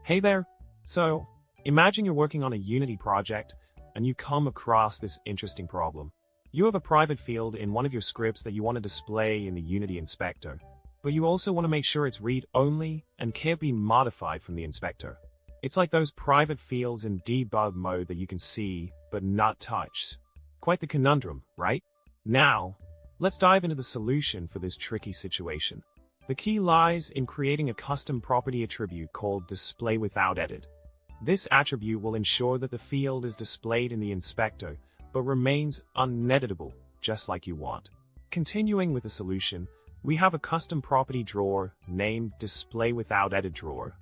Hey there! So, imagine you're working on a Unity project and you come across this interesting problem. You have a private field in one of your scripts that you want to display in the Unity inspector, but you also want to make sure it's read-only and can't be modified from the inspector. It's like those private fields in debug mode that you can see but not touch. Quite the conundrum, right? Now, let's dive into the solution for this tricky situation. The key lies in creating a custom property attribute called DisplayWithoutEdit. This attribute will ensure that the field is displayed in the inspector, but remains uneditable, just like you want. Continuing with the solution, we have a custom property drawer named DisplayWithoutEditDrawer.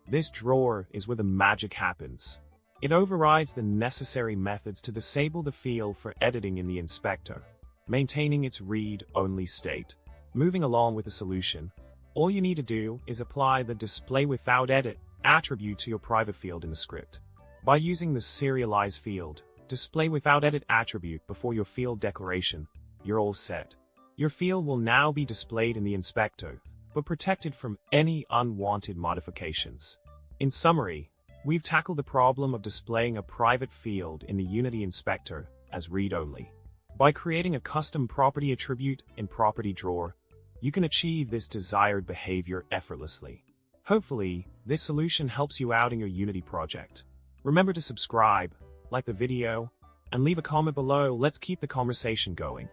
This drawer is where the magic happens. It overrides the necessary methods to disable the field for editing in the inspector, maintaining its read-only state. Moving along with the solution, all you need to do is apply the DisplayWithoutEdit attribute to your private field in the script. By using the serialize field, DisplayWithoutEdit attribute before your field declaration, you're all set. Your field will now be displayed in the inspector, but protected from any unwanted modifications. In summary, we've tackled the problem of displaying a private field in the Unity inspector as read-only. By creating a custom property attribute in PropertyDrawer, you can achieve this desired behavior effortlessly. Hopefully, this solution helps you out in your Unity project. Remember to subscribe, like the video, and leave a comment below. Let's keep the conversation going.